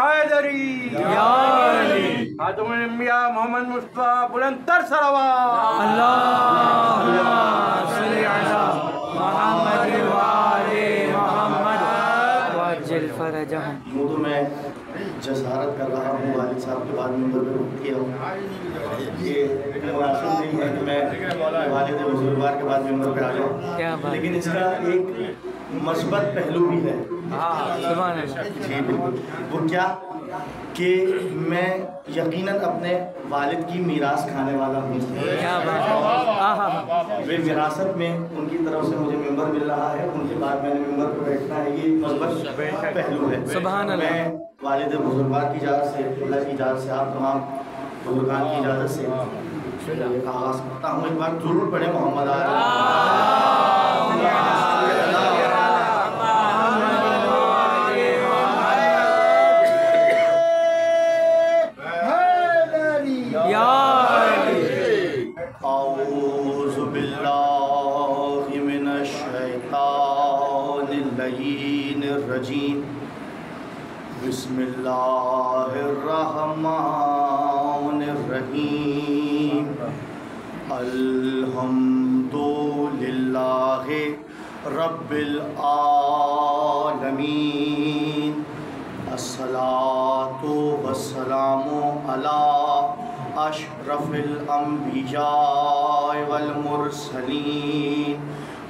حیدری یا علی خاتم الانبیاء محمد مصطفیٰ بلند تر صلوات اللہم صلی علی محمد وآل محمد وعجل فرجہم۔ یوں تو میں جسارت کر رہا ہوں والد صاحب کے بعد منبر پہ رک کیا ہوں، یہ مناسب نہیں ہے کہ میں والد بزرگوار کے بعد منبر پہ آ جاؤں، لیکن اس کا ایک مثبت پہلو بھی ہے۔ سبحان اللہ۔ جی بالکل، وہ کیا کہ میں یقیناً اپنے والد کی میراث کھانے والا ہوں۔ کیا بات ہے، وہ وراثت میں ان کی طرف سے مجھے ممبر مل رہا ہے، ان کے بعد میں نے ممبر پہ بیٹھنا ہے، یہ مثبت پہلو ہے۔ سبحان اللہ۔ میں والد بزرگوار کی اجازت سے، اللہ کی اجازت سے، آپ تمام بزرگان کی اجازت سے آغاز کرتا ہوں۔ ایک بار ضرور پڑھیں محمد اعوذ باللہ من الشیطان اللعین الرجیم، بسم اللہ الرحمن الرحیم، الحمد للہ رب العالمین، الصلاۃ والسلام علی اشرف الانبیاء والمرسلین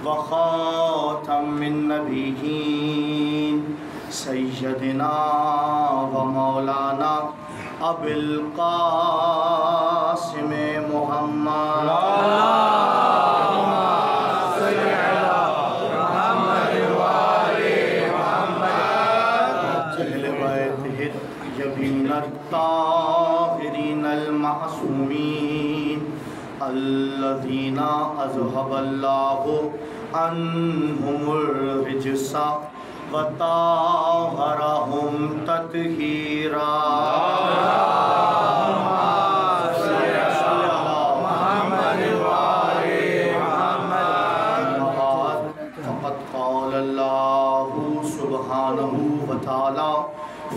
وخاتم النبیین سیدنا و مولانا ابی القاسم محمد الطاهرين المعصومين الذين أذهب الله عنهم الرجس وطهرهم تطهيرا۔ فقد قال الله سبحانه وتعالى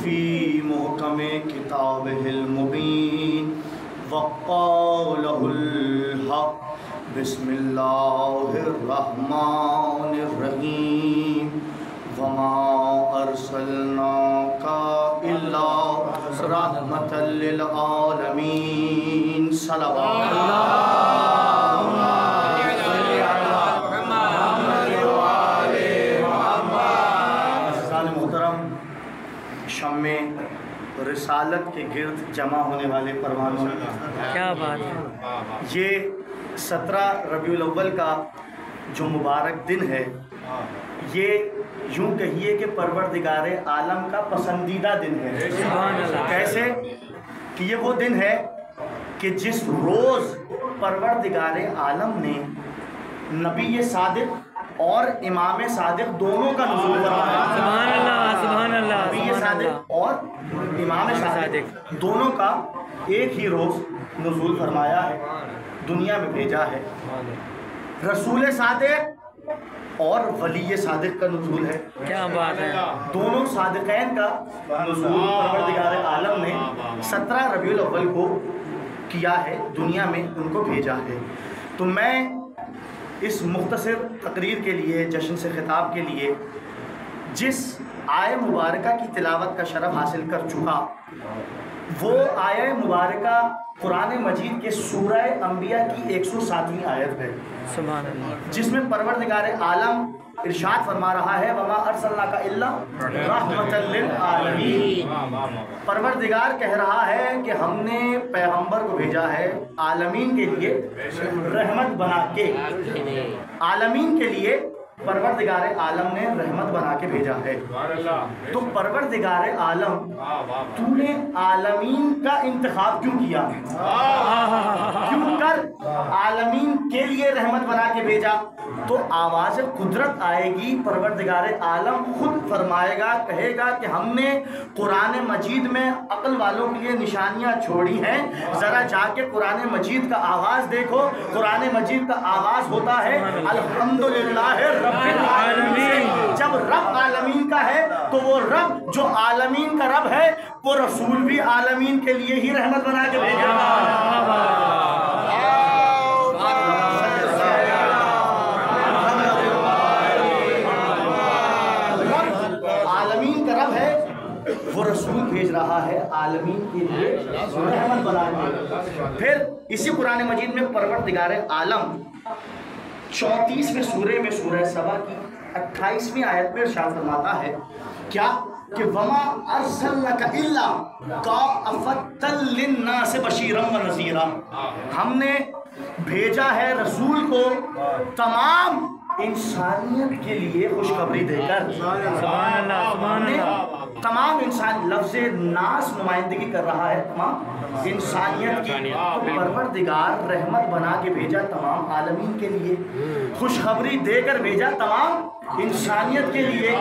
فی محکم کتابہ المبین وقولہ الحق، بسم اللہ الرحمن الرحیم، وما ارسلناک الا رحمۃ للعالمین۔ صلوات شمع رسالت کے گرد جمع ہونے والے پروانوں، کیا بات ہے، یہ 17 ربیع الاول کا جو مبارک دن ہے، یہ یوں کہیے کہ پروردگار عالم کا پسندیدہ دن ہے۔ کیسے کہ یہ وہ دن ہے کہ جس روز پروردگار عالم نے نبی صادق اور امام صادق دونوں کا نزول فرمایا۔ سبحان اللہ، سبحان اللہ۔ نبی صادق اور امام صادق دونوں کا ایک ہی روز نزول فرمایا ہے، دنیا میں بھیجا ہے۔ رسول صادق اور ولی صادق کا نزول ہے۔ کیا بات ہے، دونوں صادقین کا نزول پروردگار عالم نے 17 ربیع الاول کو کیا ہے، دنیا میں ان کو بھیجا ہے۔ تو میں اس مختصر تقریر کے لیے، جشن سے خطاب کے لیے، جس آیہ مبارکہ کی تلاوت کا شرف حاصل کر چکا، وہ آیہ مبارکہ قرآن مجید کے سورہ انبیاء کی 107ویں آیت ہے، سبحان اللہ، جس میں پروردگار عالم ارشاد فرما رہا ہے وَمَا أَرْسَلْنَاكَ إِلَّا رَحْمَةً لِلْعَالَمِينَ۔ پروردگار کہہ رہا ہے کہ ہم نے پیغمبر کو بھیجا ہے عالمین کے لیے رحمت بنا کے، عالمین کے لیے پروردگار عالم نے رحمت بنا کے بھیجا ہے۔ تو پروردگار عالم، تو نے عالمین کا انتخاب کیوں کیا؟ کیوں کر عالمین کے لیے رحمت بنا کے بھیجا؟ تو آواز قدرت آئے گی، پروردگار عالم خود فرمائے گا، کہے گا کہ ہم نے قرآن مجید میں عقل والوں کے لیے نشانیاں چھوڑی ہیں، ذرا جا کے قرآن مجید کا آغاز دیکھو۔ قرآن مجید کا آغاز ہوتا ہے الحمدللہ रब्बिल आलमीन। जब रब आलमीन का है तो वो रब जो आलमीन का रब है वो रसूल भी आलमीन के लिए ही रहमत बना के भेजा। आलमीन का रब है वो रसूल भेज रहा है आलमीन के लिए रहमत बना के। फिर इसी कुरान मजीद में परवरदिगार आलम 34वें सूरे में सूरह सबा की 28वीं आयत में इरशाद फरमाता है क्या कि वमा अरसलनाका इल्ला काफ़तल लिन्नास बशीरन व नज़ीरा। हमने भेजा है रसूल को तमाम इंसानियत के लिए खुशखबरी देकर। तमाम इंसान लफ्ज़ नास नुमाइंदगी कर रहा है तमाम इंसानियत की। तो परवरदिगार रहमत बना के भेजा तमाम आलमीन के लिए, खुशखबरी देकर भेजा तमाम इंसानियत के लिए।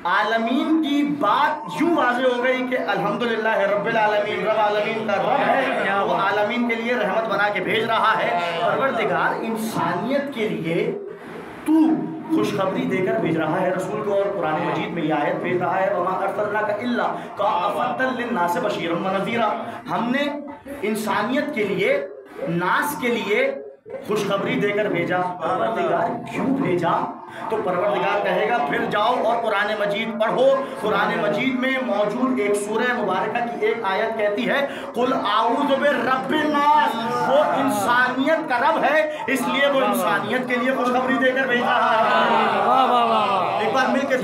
आलमीन की बात यूँ वाज़ेह हो गई कि अल्हम्दुलिल्लाह रब्बिल आलमीन, रब आलमीन का रब है, वो आलमीन के लिए रहमत बना के भेज रहा है। परवरदिगार इंसानियत के लिए तू खुशखबरी देकर भेज रहा है रसूल को। और कुरान मजीद में ये आयत भेज रहा है वमा अरसलनाका इल्ला काफ़तल लिन्नास बशीरन व नज़ीरा। हमने इंसानियत के लिए, नास के लिए खुशखबरी देकर भेजा। परवरदिगार क्यों भेजा? तो परवरदिगार कहेगा फिर जाओ और कुरान मजीद पढ़ो। कुरान मजीद में मौजूद एक सूरह मुबारका की एक आयत कहती है कुल आऊज़ु बिर्रब्बिन नास। वो इंसानियत का रब है, इसलिए वो इंसानियत के लिए खुशखबरी देकर भेज रहा है। एक बार मिलकर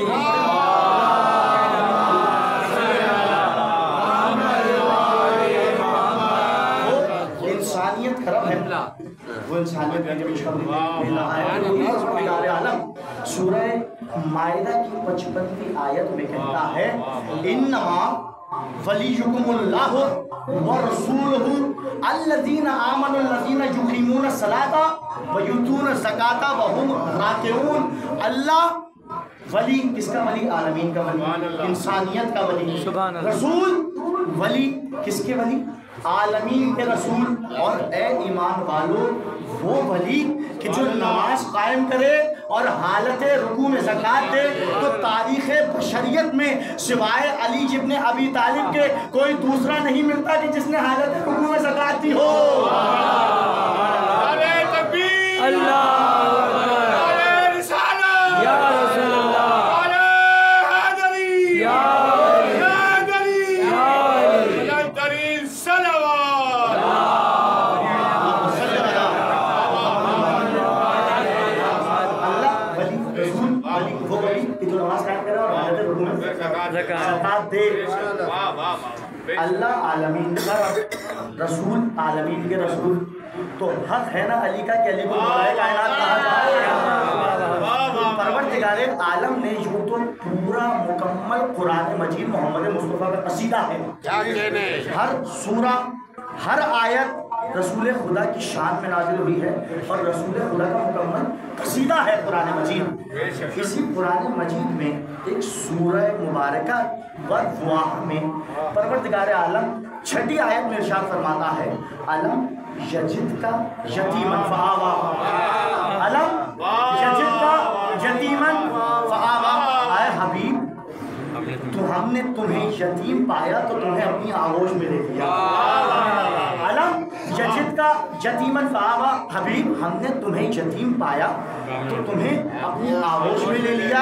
इंसानियत का रब है, वो इंसानियत का खुशखबरी भेज रहा है। परवरदिगार आलम सूरह माइदा की 55वीं आयत में कहता है इन्नमा वलियुकुमुल्लाहु व रसूलुहु अल्लज़ीना आमनु अल्लज़ीना युक़ीमूना सलाता व युतूना ज़काता व हुम राकिऊन। अल्लाह वली, किसका वली? आलमीन का वली, इंसानियत का वली। रसूल वली, किसके वली? आलमीन के रसूल। और ए ईमान वालों, वो वली कि जो नमाज कायम करे और हालत रुकू में ज़कात दे, तो तारीख़ बशरियत में सिवाय अली इब्न अबी तालिब के कोई दूसरा नहीं मिलता कि जिसने हालत रुकू में ज़कात दी हो। अल्लाह आलमीन का रसूल, आलमीन के रसूल, तो हक है ना अली का कि अली को बुलाए कायनात कहा जाए। परवरदिगार आलम ने यूँ तो पूरा मुकम्मल कुरान मजीद मोहम्मद मुस्तफ़ा का कसीदा है। हर सूरा, हर आयत रसूल खुदा की शान में नाजिल हुई है और रसूल खुदा का मुकम्मल कसीदा है कुरान मजीद। इसी कुरान मजीद में एक सूरह मुबारका वद्वाह में परवरदिगार आलम 6ठी आयत में इरशाद फरमाता है अलम यजिद का यतीमन फआवा। अलम यजिद का यतीमन फआवा। आए हबीब, तो हमने तुम्हें यतीम पाया तो तुम्हें अपनी आगोश में ले लिया। अलम यजिद का यतीमन फआवा। हबीब, हमने तुम्हें यतीम पाया तो तुम्हें अपनी आगोश में ले लिया,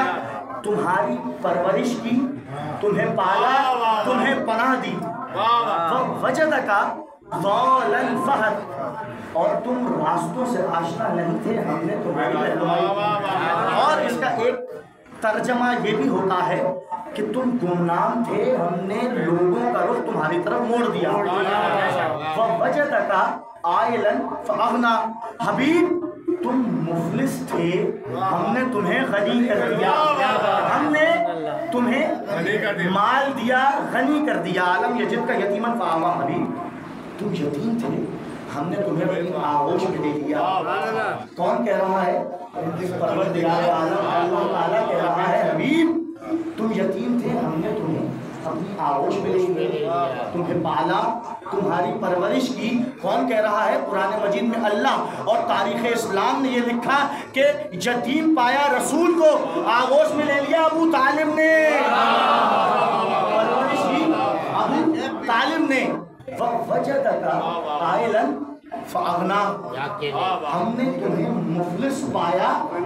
तुम्हारी परवरिश की, तुम्हें पाला, तुम्हें पनाह दी। वजदका ज़ालन फहद, और तुम रास्तों से आशना नहीं थे, हमने तुम्हारी रहनुमाई। और इसका एक तर्जमा ये भी होता है कि तुम गुमनाम थे, हमने लोगों का रुख तुम्हारी तरफ मोड़ दिया। वजदका आइलन फअगना। हबीब, तुम मुफलिस थे, हमने तुम्हें गनी कर दिया, हमने तुम्हें माल दिया, गनी कर दिया। आलम यजिद का यतीमन फआवा। हबीब, तुम यतीम थे, हमने तुम्हें अपनी आगोश में ले लिया। कौन कह रहा है? परवरदिगार आलम अल्लाह ताला कह रहा है हबीब, तुम यतीम थे, हमने तुम्हें अपनी आगोश में ले लिया, तुम्हें पाला, तुम्हारी परवरिश की। कौन कह रहा है? कुरान मजीद में अल्लाह। और तारीख़ इस्लाम ने ये लिखा कि यतीम पाया रसूल को आगोश में ले लिया अबू तालिब ने, परवरिश की अबू तालिब ने। वजदका आइलन फ़अग़ना, हमने तुम्हें मुफ़लिस पाया तो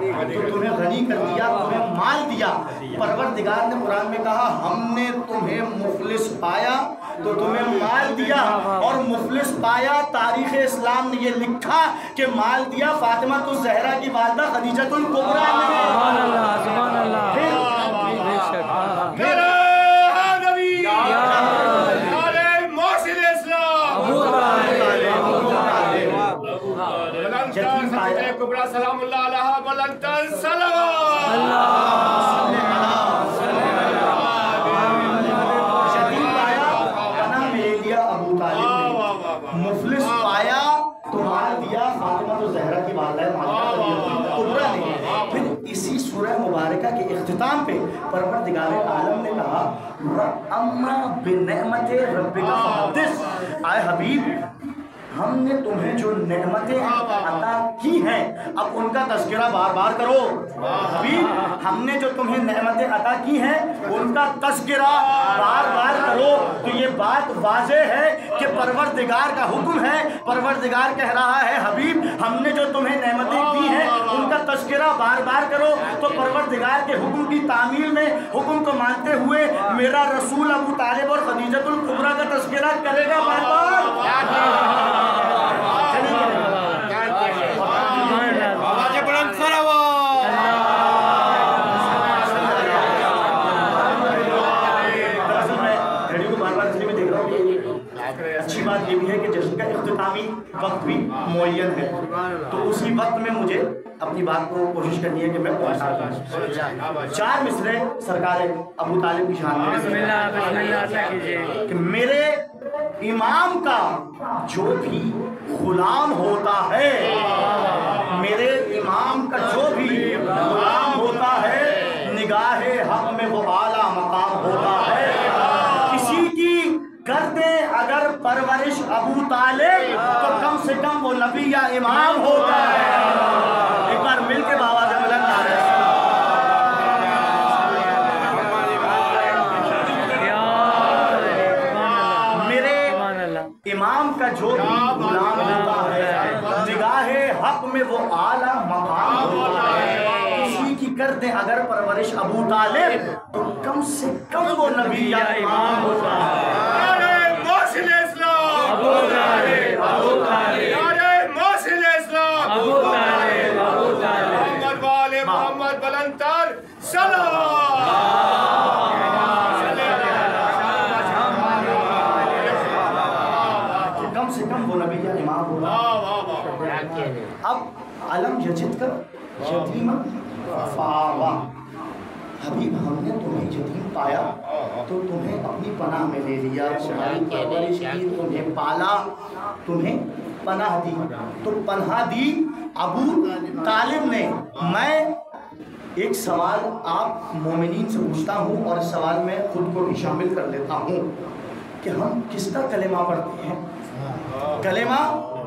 तुम्हें गनी कर दिया, तुम्हें माल दिया। परवरदिगार ने कुरान में कहा हमने तुम्हें मुफ़लिस पाया तो तुम्हें माल दिया। और मुफ़लिस पाया तारीख़ इस्लाम ने ये लिखा कि माल दिया फ़ातिमा तो ज़हरा की वालिदा खदीजतुल कुबरा ने। सुभान अल्लाह, सुभान अल्लाह। बेशक, हाँ। फिर कुबरा सलामुल्लाह अलैहा बलंतन सलावत यतीम पाया पनाह में ले लिया अबू तालिब ने, मुफ़लिस पाया तो माल दिया फ़ातिमा तो ज़हरा की वालिदा कुबरा ने। फिर इसी सूरह मुबारका के इख्तिताम पे परवरदिगार आलम ने कहा अम्मा बिनिअमति रब्बिका फहद्दिस, आए हबीब हमने तुम्हें जो नेमतें अता की हैं अब उनका तज़किरा बार बार करो। हबीब हमने जो तुम्हें नेमतें अता की हैं उनका तज़किरा बार बार करो। तो ये बात वाज़ेह है कि परवरदिगार का हुक्म है। परवरदिगार कह रहा है हबीब हमने जो तुम्हें नेमतें दी हैं उनका तज़किरा बार बार करो। तो परवरदिगार के हुक्म की तामील में, हुक्म को मानते हुए मेरा रसूल अबू तालिब और खदीजतुल कुबरा का तज़किरा करेगा बार बार। अच्छी बात ये भी है कि जश्न का इख्तितामी वक्त भी मुअय्यन है, तो उसी वक्त में मुझे अपनी बात को कोशिश करनी है कि मैं पहुंचा दूं। 4 मिसरे सरकार अबू तालिब की शान में कि मेरे इमाम का जो भी गुलाम होता है, मेरे इमाम का जो भी गुलाम होता है निगाहे हक में वो आला मकाम होता है। किसी की कर दे अगर परवरिश अबू तालिब तो कम से कम वो नबी या इमाम होता है। एक बार मिलके बाबा से बुलंद आ रहे इमाम का जो भी गुलाम होता है निगाहे हक में वो आला मकाम होता है। किसी की कर दे अगर परवरिश अबू तालिब तो कम से कम वो नबी या इमाम होता है। मोहम्मद बलंतर कम से कम वो नबी या इमाम होगा। अब अलम यजिद का यतीम फावा, हबीब हमने तुम्हें यतीम पाया तो तुम्हें अपनी पनाह में ले लिया, तुम्हारी परवरिश की, तुम्हें पाला, तुम्हें पनाह दी। तो पनाह दी अबू तालिब ने। मैं एक सवाल आप मोमिनीन से पूछता हूँ और इस सवाल में खुद को भी शामिल कर लेता हूँ कि हम किसका कलेमा पढ़ते हैं? कलेमा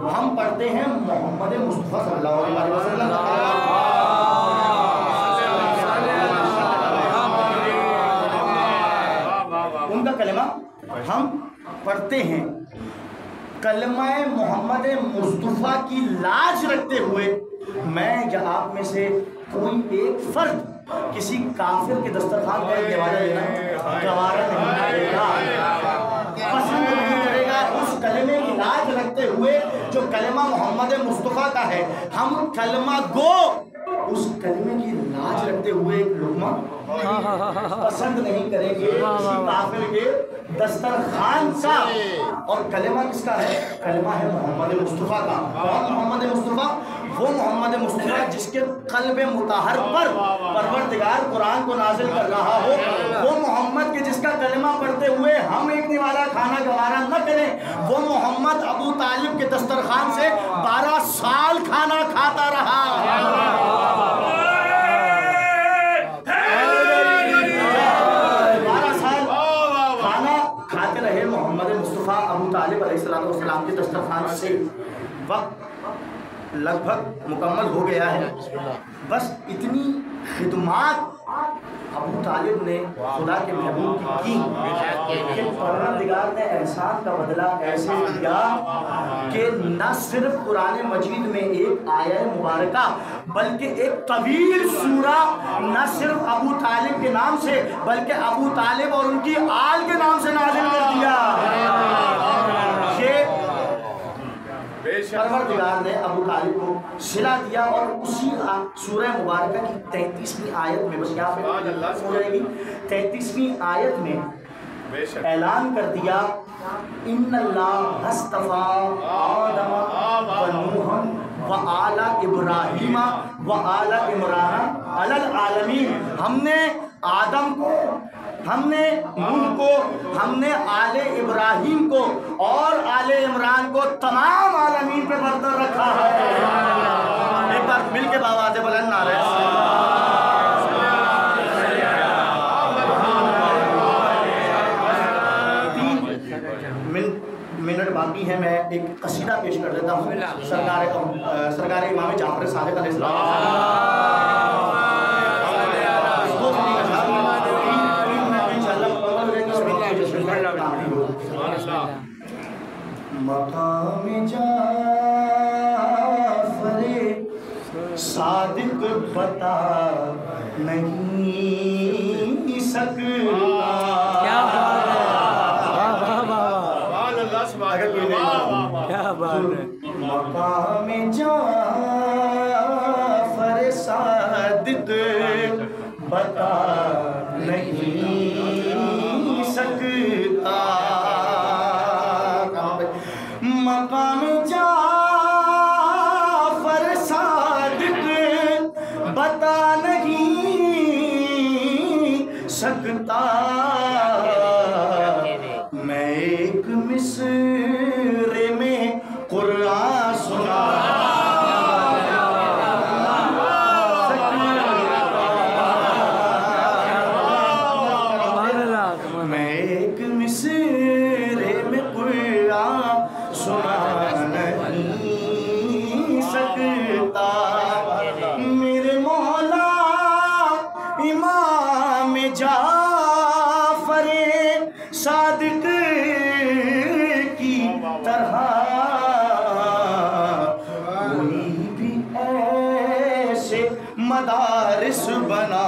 हम पढ़ते हैं मोहम्मद मुस्तफ़ा सल्लल्लाहु अलैहि वसल्लम उनका कलेमा हम पढ़ते हैं। कलमा मोहम्मद मुस्तफ़ा की लाज रखते हुए मैं या आप में से कोई एक फर्द किसी काफिर के दस्तरखान पर नवाजा देना गवारा नहीं करेगा, पसंद नहीं करेगा। उस कलमे की लाज रखते हुए जो कलमा मोहम्मद मुस्तफ़ा का है, हम कलमा गो उस कलमे की लाज रखते हुए एक लुक़मा पसंद नहीं करेंगे किसी काफिर के दस्तरखान का। और कलमा किसका है? कलमा है मोहम्मद मुस्तफ़ा का। कौन मोहम्मद मुस्तफ़ा? वो मोहम्मद मुस्तफ़ा जिसके क़ल्ब मुताहर पर परवरदिगार कुरान को नाजिल कर रहा हो, वो मोहम्मद के जिसका कलमा पढ़ते हुए हम एक निवाला खाना गवारा न करें। वो मोहम्मद अबू तालिब के दस्तरखान से 12 साल खाना खाता रहा। 12 साल فرماتے رہے محمد مصطفیٰ ابو طالب علیہ السلام کے دسترخوان سے وقت لگ بھگ مکمل ہو گیا ہے. بس اتنی خدمات ابو طالب نے خدا کے محبوب کی کہ پروردگار نے احسان کا بدلہ ایسے دیا کہ نہ صرف قرآن مجید میں ایک آیہ مبارکہ بلکہ ایک طویل سورہ نہ صرف ابو طالب کے نام سے بلکہ ابو طالب اور ان کی آل کے نام سے نازل کر دیا. یہ پروردگار نے ابو طالب کو صلہ دیا اور اسی سورہ مبارکہ کی 33ویں آیت میں بس یہاں پہ ہو جائے گی 33ویں آیت میں اعلان کر دیا ان اللہ اصطفیٰ آدم و نوح و آل ابراہیم و آل عمران علی العالمین. ہم نے آدم کو ہم نے نوح کو ہم نے آل ابراہیم کو اور آل عمران کو تمام عالمین پہ برتر رکھا ہے. ایک بار مل کے باواز بلند نعرہ منٹ باقی ہے. میں ایک قصیدہ پیش کر دیتا ہوں سرکار امام جعفر صادق علیہ السلام. مقام جعفر صادق بتا نہیں سکتا. کیا بات ہے. مقام جعفر صادق بتا نہیں سکتا. مقام جعفر صادق بتا نہیں سکتا. میں ایک مصرے میں قرآن سنا میں ایک مصرے میں قرآن سنا نہیں سکتا. میرے مولا امام جعفر صادق کی طرح کوئی بھی ایسے مدارس بنا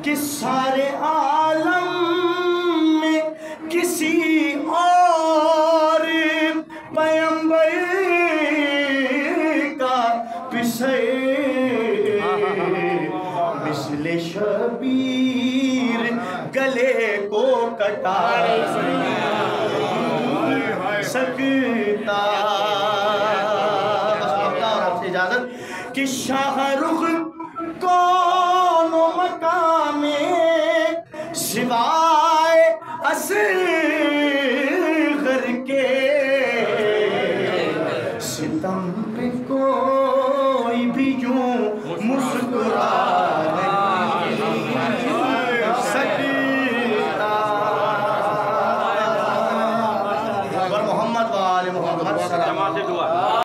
کہ سارے عالم میں کسی اور پیغمبر کا پسے مثل شبیر گلے کو کٹا سکتا. آپ سے اجازت کہ شاہ رخ کون مقام سوائے اصل